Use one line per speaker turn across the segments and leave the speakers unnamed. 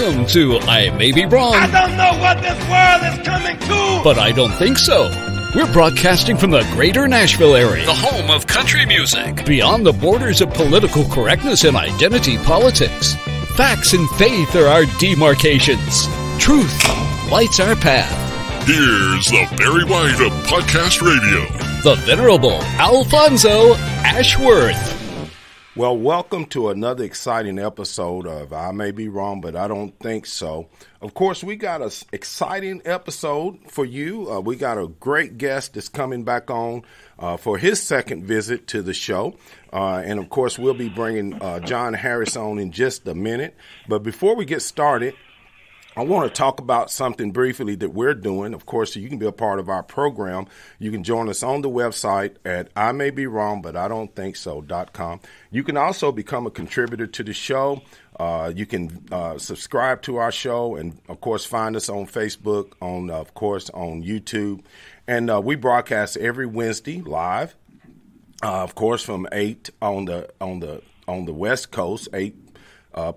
Welcome to I May Be Wrong.
I don't know what this world is coming to,
but I don't think so. We're broadcasting from the greater Nashville area, the home of country music, beyond the borders of political correctness and identity politics. Facts and faith are our demarcations. Truth lights our path.
Here's the Barry White of Podcast Radio,
the Venerable Alfonso Ashworth.
Well, welcome to another exciting episode of I May Be Wrong, but I Don't Think So. Of course, we got an exciting episode for you. We got a great guest that's coming back on for his second visit to the show. And, of course, we'll be bringing John Harris on in just a minute. But before we get started, I want to talk about something briefly that we're doing. Of course, you can be a part of our program. You can join us on the website at imaybewrongbutidon'tthinkso.com. You can also become a contributor to the show. You can subscribe to our show and, of course, find us on Facebook, on YouTube. And we broadcast every Wednesday live, of course, from 8 on the West Coast, 8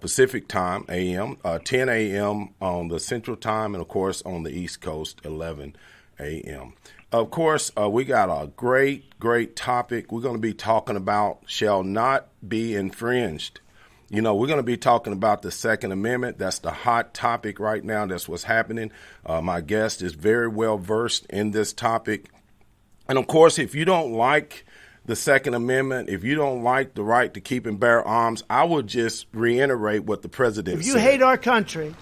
Pacific time, a.m., 10 a.m. on the Central time, and, of course, on the East Coast, 11 a.m. Of course, we got a great topic we're going to be talking about shall not be infringed. You know, we're going to be talking about the Second Amendment. That's the hot topic right now. That's what's happening. My guest is very well versed in this topic. And, of course, if you don't like the Second Amendment, if you don't like the right to keep and bear arms, I would just reiterate what the president said.
If you hate our country,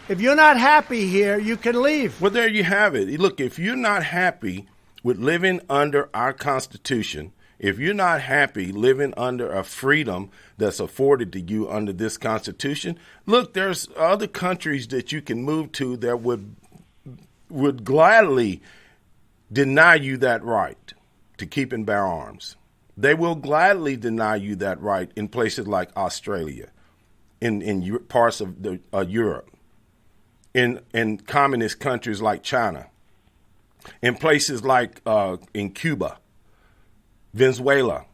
if you're not happy here, you can leave.
Well, there you have it. Look, if you're not happy with living under our Constitution, if you're not happy living under a freedom that's afforded to you under this Constitution, look, there's other countries that you can move to that would gladly deny you that right to keep and bear arms. They will gladly deny you that right in places like Australia, in parts of Europe, in communist countries like China, in places like in Cuba, Venezuela.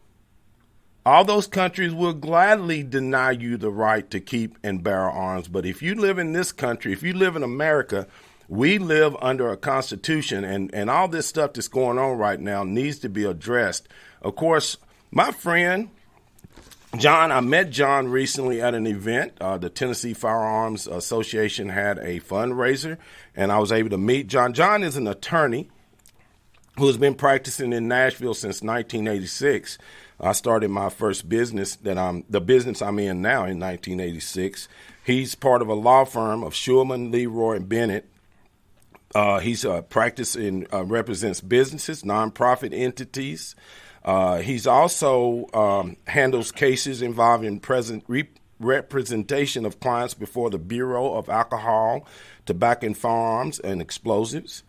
All those countries will gladly deny you the right to keep and bear arms. But if you live in this country, if you live in America, we live under a constitution, and all this stuff that's going on right now needs to be addressed. Of course, my friend John, I met John recently at an event. The Tennessee Firearms Association had a fundraiser, and I was able to meet John. John is an attorney who has been practicing in Nashville since 1986. I started my first business, the business I'm in now, in 1986. He's part of a law firm of Schulman LeRoy and Bennett. He's practicing, represents businesses, nonprofit entities. He's also handles cases involving representation of clients before the Bureau of Alcohol, Tobacco, and Firearms and Explosives.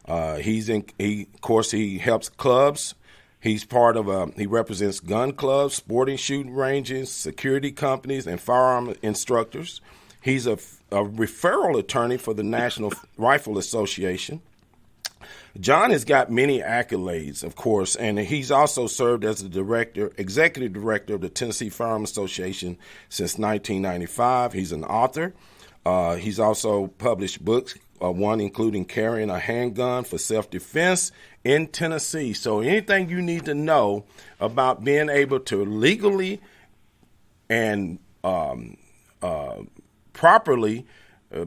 He helps clubs. He's part of he represents gun clubs, sporting shooting ranges, security companies, and firearm instructors. He's a referral attorney for the National Rifle Association. John has got many accolades, of course, and he's also served as the executive director of the Tennessee Firearms Association since 1995. He's an author. He's also published books, one including Carrying a Handgun for Self-Defense in Tennessee. So anything you need to know about being able to legally and properly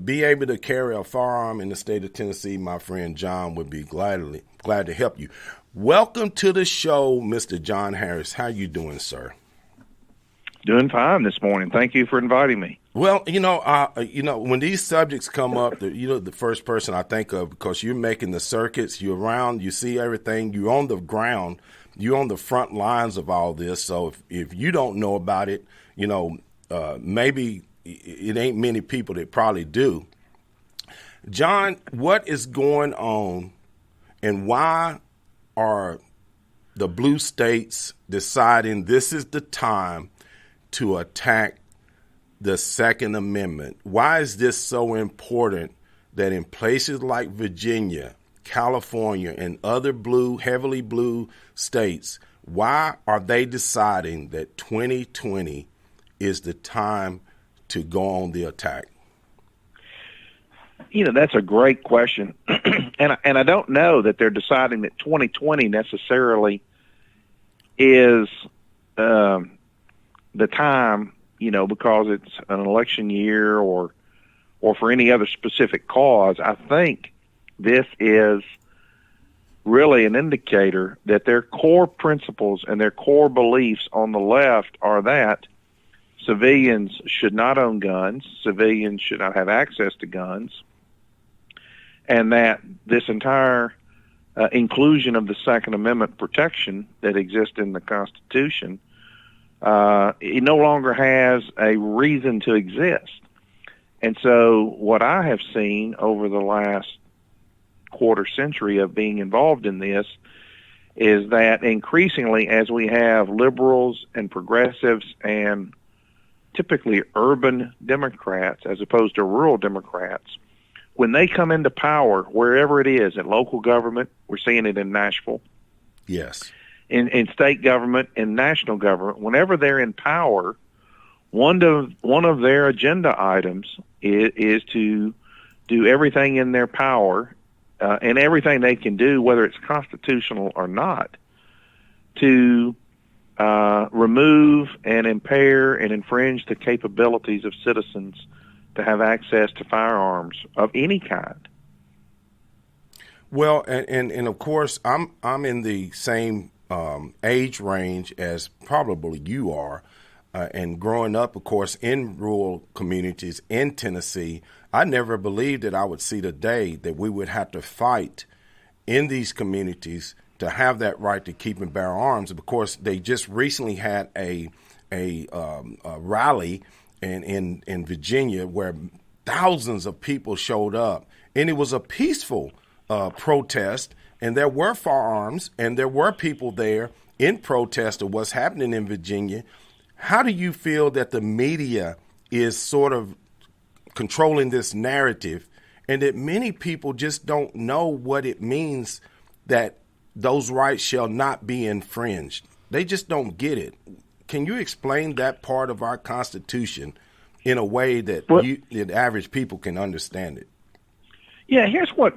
be able to carry a firearm in the state of Tennessee, my friend John would be glad to help you. Welcome to the show, Mr. John Harris. How you doing, sir?
Doing fine this morning. Thank you for inviting me.
Well, when these subjects come up, the first person I think of, because you're making the circuits, you're around, you see everything, you're on the ground, you're on the front lines of all this. So if you don't know about it, maybe it ain't many people that probably do. John, what is going on, and why are the blue states deciding this is the time to attack the Second Amendment? Why is this so important that in places like Virginia, California, and other heavily blue states, why are they deciding that 2020 is the time to go on the attack?
That's a great question. and I don't know that they're deciding that 2020 necessarily is the time, because it's an election year or for any other specific cause. I think this is really an indicator that their core principles and their core beliefs on the left are that civilians should not own guns, civilians should not have access to guns, and that this entire inclusion of the Second Amendment protection that exists in the Constitution, it no longer has a reason to exist. And so what I have seen over the last quarter century of being involved in this is that increasingly, as we have liberals and progressives and typically urban Democrats as opposed to rural Democrats, when they come into power, wherever it is, in local government, we're seeing it in Nashville,
yes,
in state government and national government, whenever they're in power, one of their agenda items is to do everything in their power and everything they can do, whether it's constitutional or not, to remove and impair and infringe the capabilities of citizens to have access to firearms of any kind.
Well, and of course, I'm in the same age range as probably you are, and growing up, of course, in rural communities in Tennessee, I never believed that I would see the day that we would have to fight in these communities to have that right to keep and bear arms. Of course, they just recently had a rally in Virginia where thousands of people showed up, and it was a peaceful protest, and there were firearms, and there were people there in protest of what's happening in Virginia. How do you feel that the media is sort of controlling this narrative, and that many people just don't know what it means that those rights shall not be infringed? They just don't get it. Can you explain that part of our Constitution in a way that the average people can understand it?
Yeah, here's what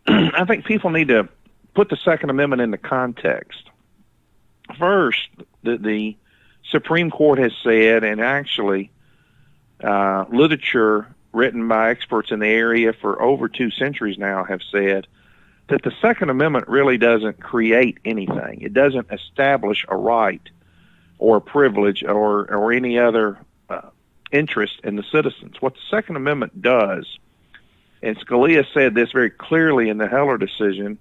I think people need to put the Second Amendment into context. First, the Supreme Court has said, and actually literature written by experts in the area for over 2 centuries now have said, that the Second Amendment really doesn't create anything. It doesn't establish a right or a privilege or any other interest in the citizens. What the Second Amendment does, and Scalia said this very clearly in the Heller decision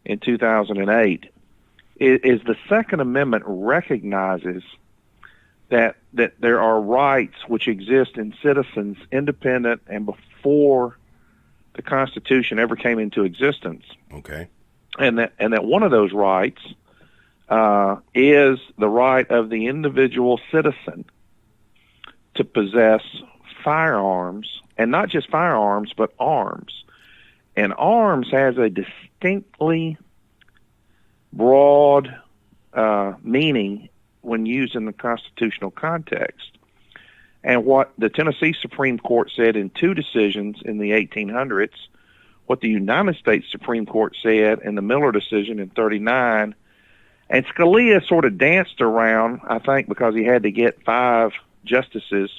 in 2008, is the Second Amendment recognizes that there are rights which exist in citizens independent and before the Constitution ever came into existence.
Okay.
And that one of those rights is the right of the individual citizen to possess firearms, and not just firearms, but arms. And arms has a distinctly broad meaning when used in the constitutional context. And what the Tennessee Supreme Court said in 2 decisions in the 1800s, what the United States Supreme Court said in the Miller decision in 39, and Scalia sort of danced around, I think, because he had to get 5 justices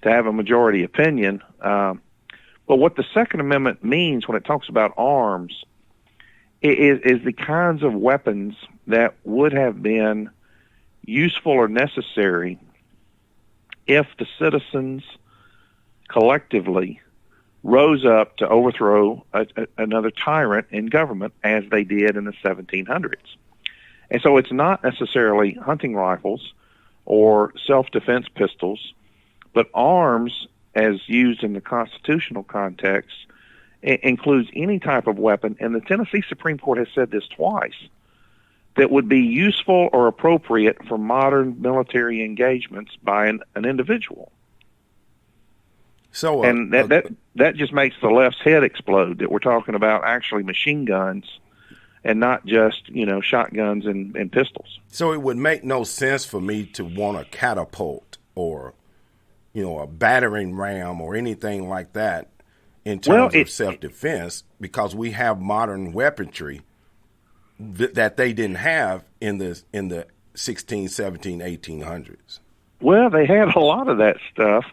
to have a majority opinion. But what the Second Amendment means when it talks about arms is the kinds of weapons that would have been useful or necessary if the citizens collectively rose up to overthrow another tyrant in government, as they did in the 1700s. And so it's not necessarily hunting rifles or self-defense pistols, but arms, as used in the constitutional context, includes any type of weapon. And the Tennessee Supreme Court has said this twice, that would be useful or appropriate for modern military engagements by an individual.
So,
and that just makes the left's head explode, that we're talking about actually machine guns and not just, shotguns and pistols.
So it would make no sense for me to want a catapult or, a battering ram or anything like that in terms of self-defense, because we have modern weaponry that they didn't have in the 16, 17, 1800s.
Well, they had a lot of that stuff,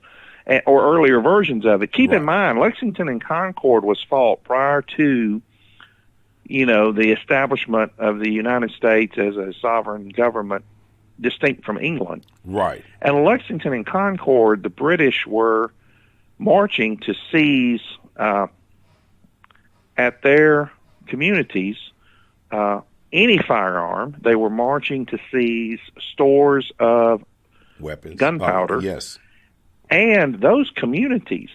or earlier versions of it. Keep in mind, Lexington and Concord was fought prior to, the establishment of the United States as a sovereign government distinct from England.
Right.
And Lexington and Concord, the British were marching to seize at their communities any firearm. They were marching to seize stores of
weapons,
gunpowder.
Yes.
And those communities,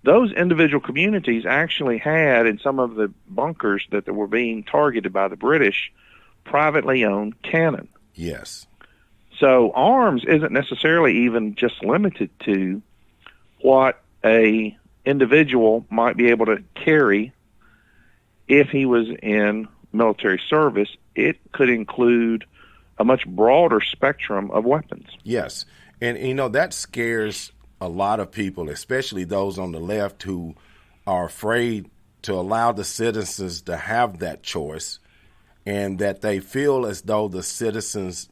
those individual communities actually had, in some of the bunkers that were being targeted by the British, privately owned cannon.
Yes.
So arms isn't necessarily even just limited to what a individual might be able to carry if he was in military service. It could include a much broader spectrum of weapons.
Yes. And, that scares a lot of people, especially those on the left who are afraid to allow the citizens to have that choice, and that they feel as though the citizens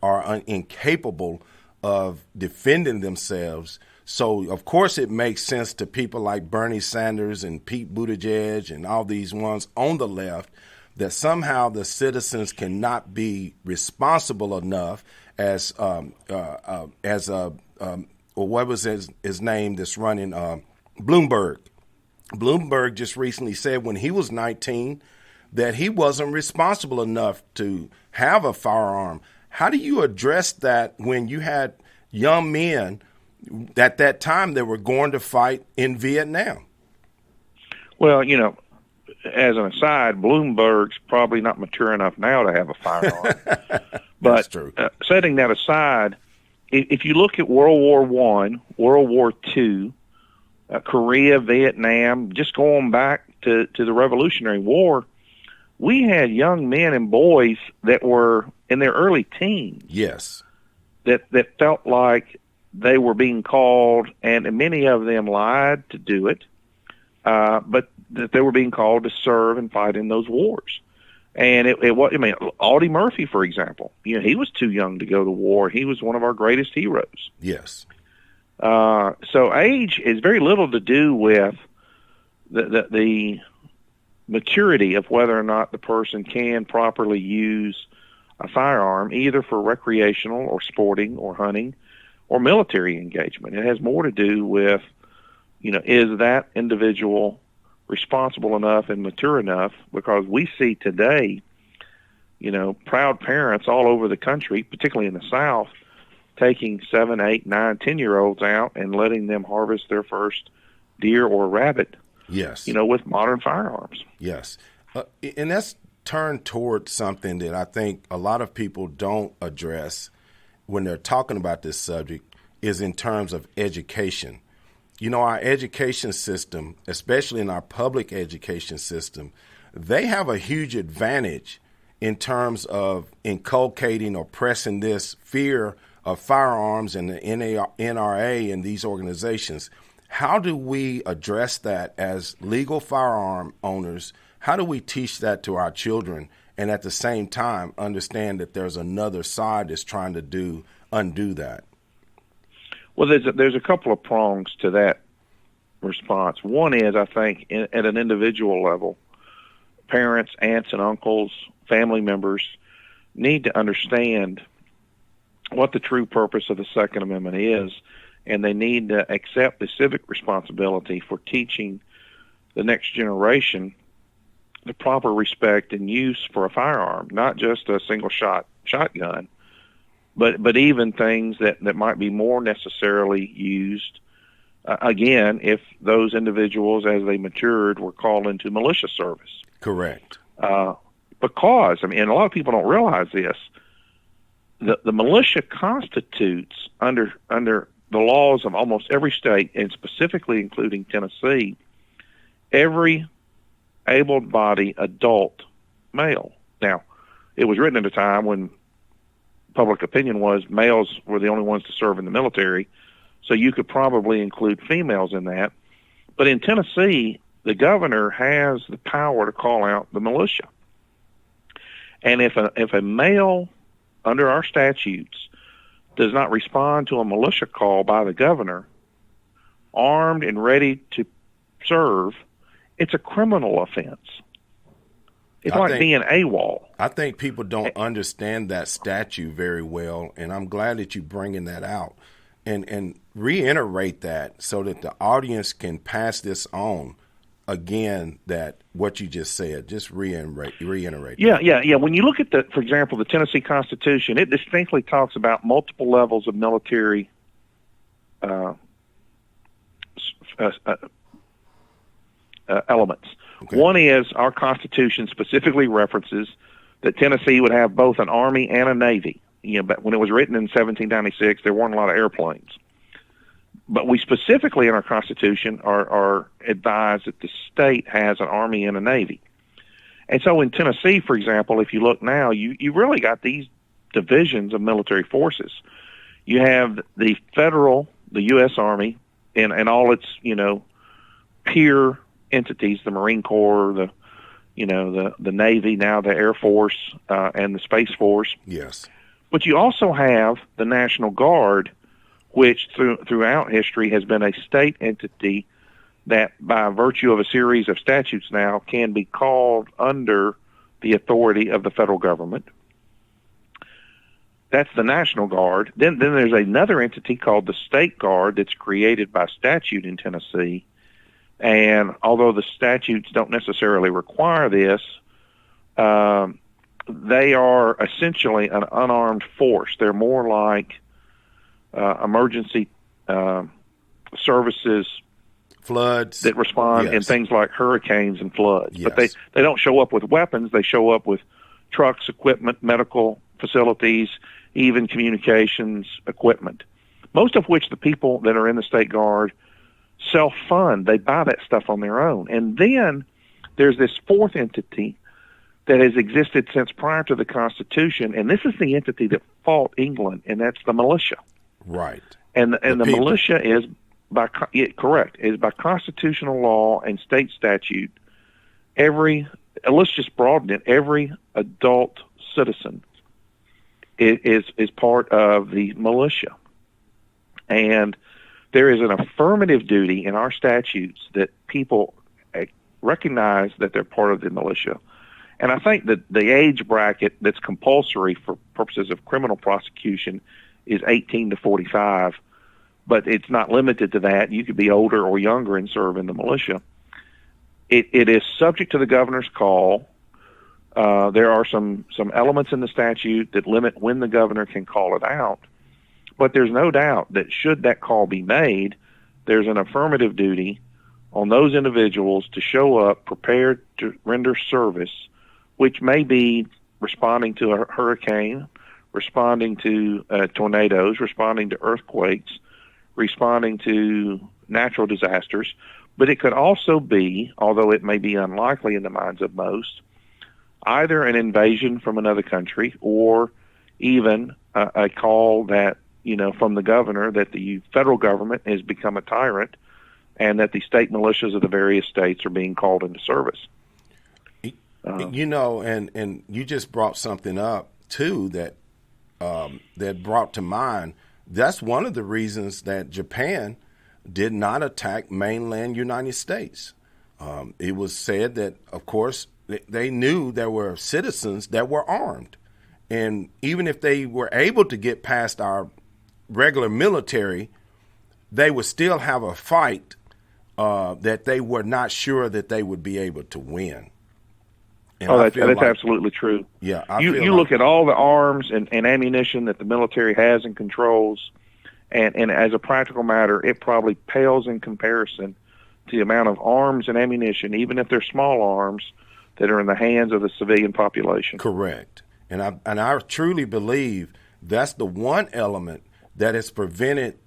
are incapable of defending themselves. So, of course, it makes sense to people like Bernie Sanders and Pete Buttigieg and all these ones on the left that somehow the citizens cannot be responsible enough as what was his name that's running, Bloomberg. Bloomberg just recently said when he was 19 that he wasn't responsible enough to have a firearm. How do you address that when you had young men at that time that were going to fight in Vietnam?
Well, as an aside, Bloomberg's probably not mature enough now to have a firearm. But
that's true.
Setting that aside, if you look at World War I, World War II, Korea, Vietnam, just going back to the Revolutionary War, we had young men and boys that were in their early teens.
Yes.
That felt like they were being called, and many of them lied to do it, but that they were being called to serve and fight in those wars. And Audie Murphy, for example, he was too young to go to war. He was one of our greatest heroes.
Yes.
So age is very little to do with the maturity of whether or not the person can properly use a firearm, either for recreational or sporting or hunting or military engagement. It has more to do with, is that individual responsible enough and mature enough? Because we see today, proud parents all over the country, particularly in the South, taking 7, 8, 9, 10-year-olds out and letting them harvest their first deer or rabbit.
Yes.
With modern firearms.
Yes. And that's turned towards something that I think a lot of people don't address when they're talking about this subject, is in terms of education. Our education system, especially in our public education system, they have a huge advantage in terms of inculcating or pressing this fear of firearms and the NRA and these organizations. How do we address that as legal firearm owners? How do we teach that to our children, and at the same time understand that there's another side that's trying to undo that?
Well, there's a couple of prongs to that response. One is, I think, at an individual level, parents, aunts and uncles, family members need to understand what the true purpose of the Second Amendment is, and they need to accept the civic responsibility for teaching the next generation the proper respect and use for a firearm, not just a single shotgun, but even things that might be more necessarily used, again, if those individuals, as they matured, were called into militia service.
Correct.
Because, and a lot of people don't realize this, the militia constitutes, under the laws of almost every state, and specifically including Tennessee, every able-bodied adult male. Now, it was written at a time when public opinion was males were the only ones to serve in the military, so you could probably include females in that. But in Tennessee, the governor has the power to call out the militia. And if a male under our statutes does not respond to a militia call by the governor, armed and ready to serve, it's a criminal offense. It's being AWOL.
I think people don't understand that statute very well, and I'm glad that you're bringing that out and reiterate that so that the audience can pass this on. Again, that what you just said, just reiterate.
Yeah. When you look at for example, the Tennessee Constitution, it distinctly talks about multiple levels of military elements. Okay. One is our Constitution specifically references that Tennessee would have both an Army and a Navy. But when it was written in 1796, there weren't a lot of airplanes. But we specifically in our Constitution are advised that the state has an Army and a Navy. And so in Tennessee, for example, if you look now, you really got these divisions of military forces. You have the federal, the U.S. Army, and all its, peer entities, the Marine Corps, the Navy, now the Air Force, and the Space Force.
Yes.
But you also have the National Guard, which throughout history has been a state entity that by virtue of a series of statutes now can be called under the authority of the federal government. That's the National Guard. Then there's another entity called the State Guard that's created by statute in Tennessee. And although the statutes don't necessarily require this, they are essentially an unarmed force. They're more like emergency services,
floods
that respond in things like hurricanes and floods. Yes. But they don't show up with weapons. They show up with trucks, equipment, medical facilities, even communications equipment, most of which the people that are in the State Guard self-fund. They buy that stuff on their own. And then there's this fourth entity that has existed since prior to the Constitution, and this is the entity that fought England, and that's the militia.
Right.
And the militia is by constitutional law and state statute. Let's just broaden it. Every adult citizen is part of the militia, and there is an affirmative duty in our statutes that people recognize that they're part of the militia. And I think that the age bracket that's compulsory for purposes of criminal prosecution is 18 to 45, but it's not limited to that. You could be older or younger and serve in the militia. It is subject to the governor's call. There are some elements in the statute that limit when the governor can call it out, but there's no doubt that should that call be made, there's an affirmative duty on those individuals to show up prepared to render service, which may be responding to a hurricane, responding to tornadoes, responding to earthquakes, responding to natural disasters. But it could also be, although it may be unlikely in the minds of most, either an invasion from another country or even a call that, from the governor that the federal government has become a tyrant and that the state militias of the various states are being called into service.
And you just brought something up too that brought to mind. That's one of the reasons that Japan did not attack mainland United States. It was said that, of course, they knew there were citizens that were armed, and even if they were able to get past our regular military, they would still have a fight that they were not sure that they would be able to win. And
that's absolutely true.
Yeah,
you look at all the arms and ammunition that the military has and controls, and as a practical matter, it probably pales in comparison to the amount of arms and ammunition, even if they're small arms, that are in the hands of the civilian population.
Correct. And I truly believe that's the one element that has prevented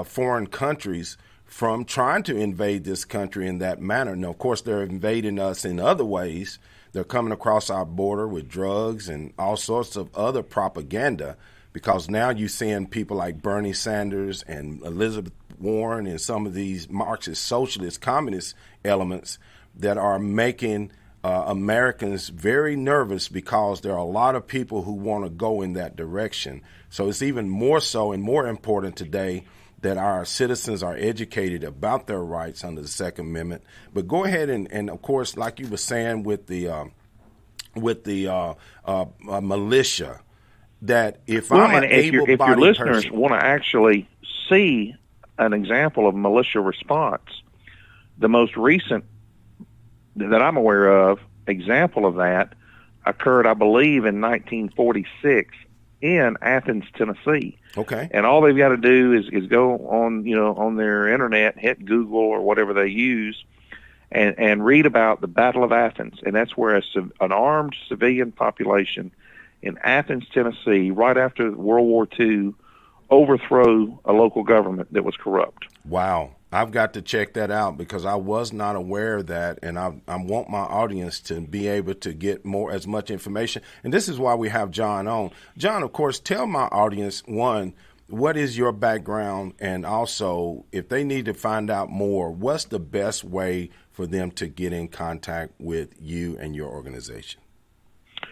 foreign countries from trying to invade this country in that manner. Now, of course, they're invading us in other ways. They're coming across our border with drugs and all sorts of other propaganda, because now you're seeing people like Bernie Sanders and Elizabeth Warren and some of these Marxist, socialist, communist elements that are making Americans very nervous, because there are a lot of people who want to go in that direction. So it's even more so and more important today that our citizens are educated about their rights under the Second Amendment. But go ahead and of course, like you were saying with the militia, that if I'm an able-bodied
if your listeners
person,
want to actually see an example of militia response, the most recent that I'm aware of example of that occurred, I believe, in 1946 in Athens, Tennessee.
Okay.
And all they've got to do is go on, on their internet, hit Google or whatever they use, and read about the Battle of Athens. And that's where an armed civilian population in Athens, Tennessee, right after World War II, overthrew a local government that was corrupt.
Wow. I've got to check that out, because I was not aware of that, and I want my audience to be able to get as much information. And this is why we have John on. John, of course, tell my audience, one, what is your background, and also, if they need to find out more, what's the best way for them to get in contact with you and your organization?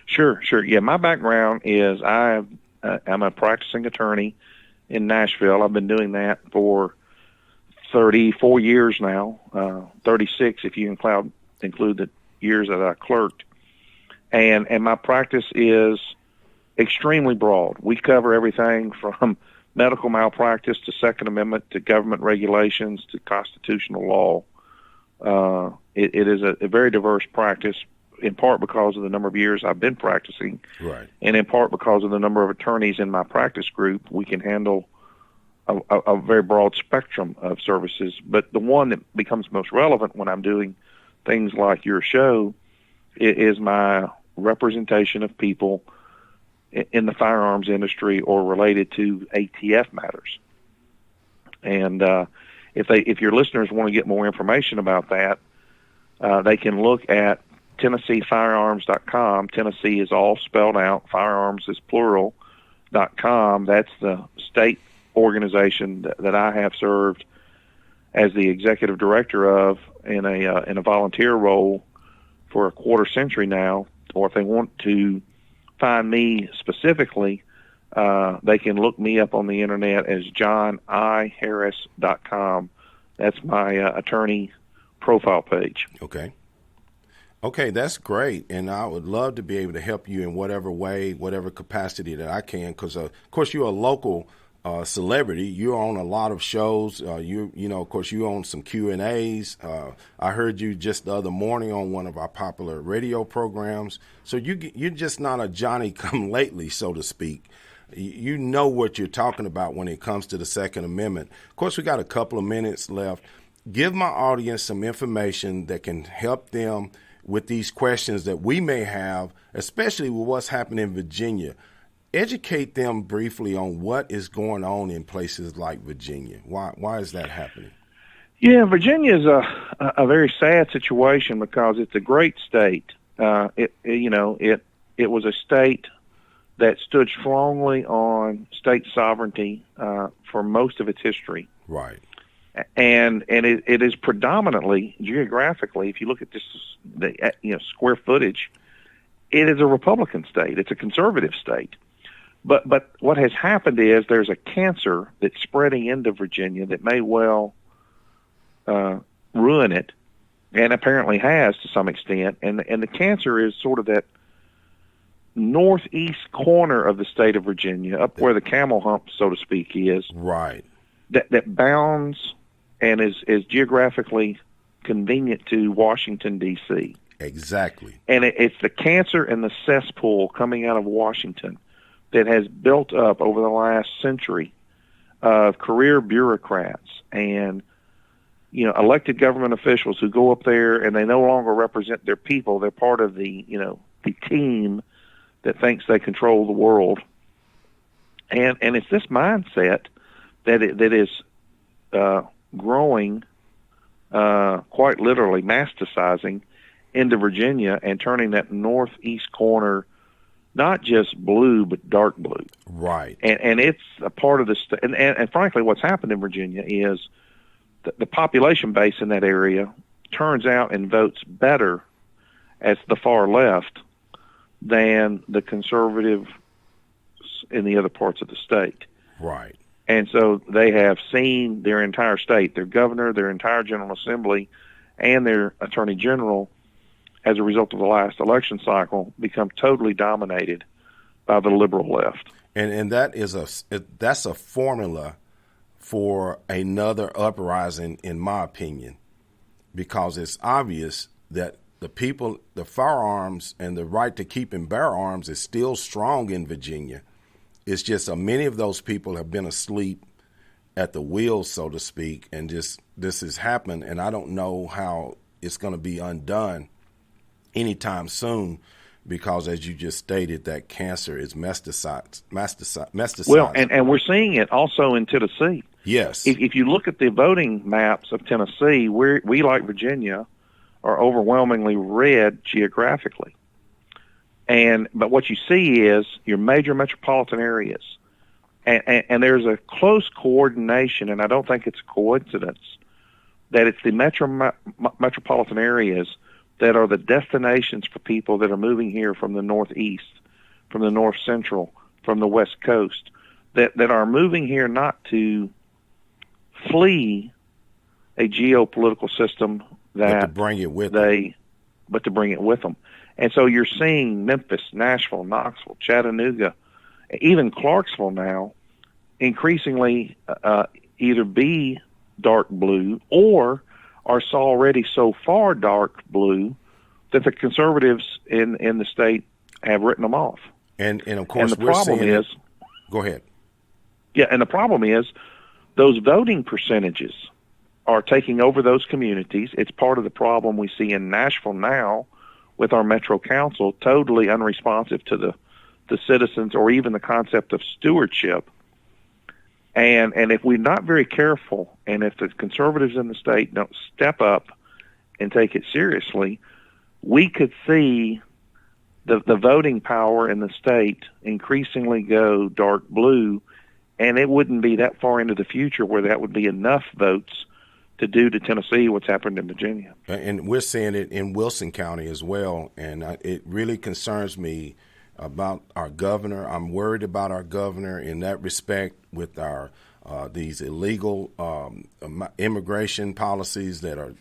Sure. Yeah, my background is I'm a practicing attorney in Nashville. I've been doing that for 34 years now, 36 if you include the years that I clerked. And my practice is extremely broad. We cover everything from medical malpractice to Second Amendment to government regulations to constitutional law. It is a very diverse practice, in part because of the number of years I've been practicing,
right,
and in part because of the number of attorneys in my practice group. We can handle a very broad spectrum of services, but the one that becomes most relevant when I'm doing things like your show is my representation of people in the firearms industry or related to ATF matters. And if your listeners want to get more information about that, they can look at TennesseeFirearms.com. Tennessee is all spelled out. Firearms is plural.com. That's the state organization that I have served as the executive director of in a volunteer role for a quarter century now. Or if they want to find me specifically, they can look me up on the internet as johniharris.com. That's my attorney profile page.
Okay, that's great, and I would love to be able to help you in whatever way, whatever capacity that I can, because, of course, you're a local celebrity. You're on a lot of shows. Of course, you on some Q&As. I heard you just the other morning on one of our popular radio programs. So you're just not a Johnny-come-lately, so to speak. You know what you're talking about when it comes to the Second Amendment. Of course, we got a couple of minutes left. Give my audience some information that can help them with these questions that we may have, especially with what's happening in Virginia. Educate them briefly on what is going on in places like Virginia. Why is that happening?
Yeah, Virginia is a very sad situation because it's a great state. It was a state that stood strongly on state sovereignty for most of its history.
Right.
And it is predominantly geographically, if you look at this, the square footage, it is a Republican state. It's a conservative state. But what has happened is there's a cancer that's spreading into Virginia that may well ruin it, and apparently has to some extent. And the cancer is sort of that northeast corner of the state of Virginia, up where the camel hump, so to speak, is.
Right.
That bounds and is geographically convenient to Washington, D.C.
Exactly.
And it's the cancer and the cesspool coming out of Washington that has built up over the last century of career bureaucrats and elected government officials who go up there and they no longer represent their people. They're part of the team that thinks they control the world. And it's this mindset that is growing, quite literally metastasizing into Virginia and turning that northeast corner not just blue, but dark blue.
Right.
And it's a part of the and frankly, what's happened in Virginia is the population base in that area turns out and votes better as the far left than the conservative in the other parts of the state.
Right.
And so they have seen their entire state, their governor, their entire General Assembly, and their Attorney General, as a result of the last election cycle, become totally dominated by the liberal left.
And that's a formula for another uprising, in my opinion, because it's obvious that the firearms and the right to keep and bear arms is still strong in Virginia. It's just many of those people have been asleep at the wheel, so to speak, and just this has happened, and I don't know how it's going to be undone anytime soon, because as you just stated, that cancer is metastasized.
Well, and we're seeing it also in Tennessee.
Yes.
If you look at the voting maps of Tennessee, we like Virginia, are overwhelmingly red geographically. But what you see is your major metropolitan areas. And there's a close coordination, and I don't think it's a coincidence, that it's the metropolitan areas that are the destinations for people that are moving here from the Northeast, from the North Central, from the West Coast, that are moving here not to flee a geopolitical system
but to bring it with them.
But to bring it with them. And so you're seeing Memphis, Nashville, Knoxville, Chattanooga, even Clarksville now, increasingly either be dark blue or are already so far dark blue that the conservatives in the state have written them off.
And of course,
and the problem is,
go ahead.
Yeah, and the problem is those voting percentages are taking over those communities. It's part of the problem we see in Nashville now with our Metro Council, totally unresponsive to the citizens or even the concept of stewardship. And if we're not very careful, and if the conservatives in the state don't step up and take it seriously, we could see the voting power in the state increasingly go dark blue, and it wouldn't be that far into the future where that would be enough votes to do to Tennessee what's happened in Virginia.
And we're seeing it in Wilson County as well, and it really concerns me about our governor. I'm worried about our governor in that respect with our these illegal immigration policies that are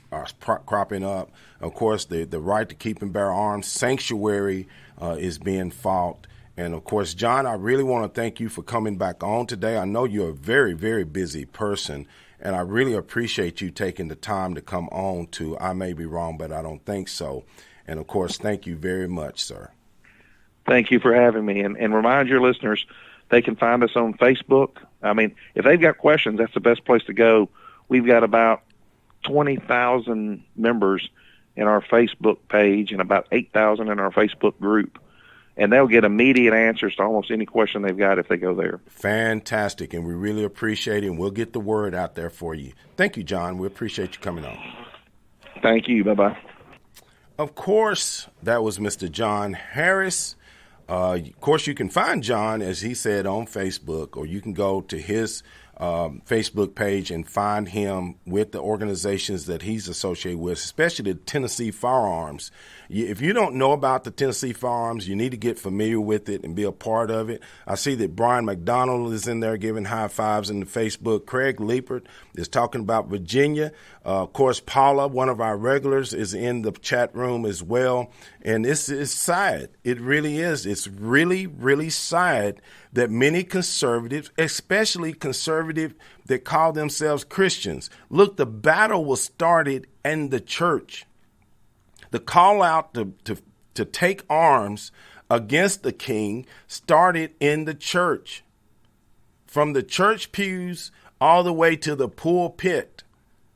cropping up. Of course, the right to keep and bear arms, sanctuary is being fought. And, of course, John, I really want to thank you for coming back on today. I know you're a very, very busy person, and I really appreciate you taking the time to come on to I May Be Wrong, but I Don't Think So. And, of course, thank you very much, sir.
Thank you for having me. And remind your listeners, they can find us on Facebook. I mean, if they've got questions, that's the best place to go. We've got about 20,000 members in our Facebook page and about 8,000 in our Facebook group. And they'll get immediate answers to almost any question they've got if they go there.
Fantastic, and we really appreciate it, and we'll get the word out there for you. Thank you, John. We appreciate you coming on.
Thank you. Bye-bye.
Of course, that was Mr. John Harris. Of course, you can find John, as he said, on Facebook, or you can go to his Facebook page and find him with the organizations that he's associated with, especially the Tennessee Firearms. If you don't know about the Tennessee Firearms, you need to get familiar with it and be a part of it. I see that Brian McDonald is in there giving high fives in the Facebook. Craig Liepert is talking about Virginia. Of course, Paula, one of our regulars, is in the chat room as well. And this is sad. It really is. It's really, really sad that many conservatives, especially conservatives that call themselves Christians, look, the battle was started in the church. The call out to take arms against the king started in the church. From the church pews all the way to the pulpit,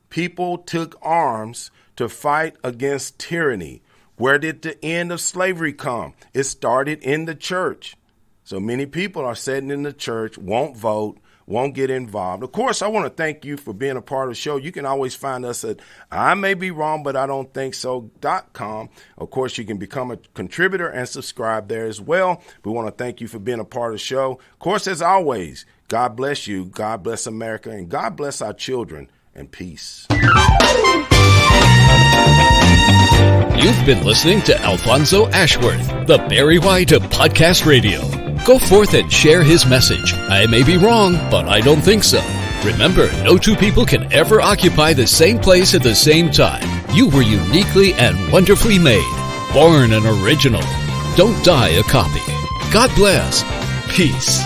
people took arms to fight against tyranny. Where did the end of slavery come? It started in the church. So many people are sitting in the church, won't vote, won't get involved. Of course, I want to thank you for being a part of the show. You can always find us at I may be wrong, but I don't think so.com. Of course, you can become a contributor and subscribe there as well. We want to thank you for being a part of the show. Of course, as always, God bless you, God bless America, and God bless our children, and peace.
You've been listening to Alfonso Ashworth, the Barry White of Podcast Radio. Go forth and share his message. I may be wrong, but I don't think so. Remember, no two people can ever occupy the same place at the same time. You were uniquely and wonderfully made. Born an original. Don't die a copy. God bless. Peace.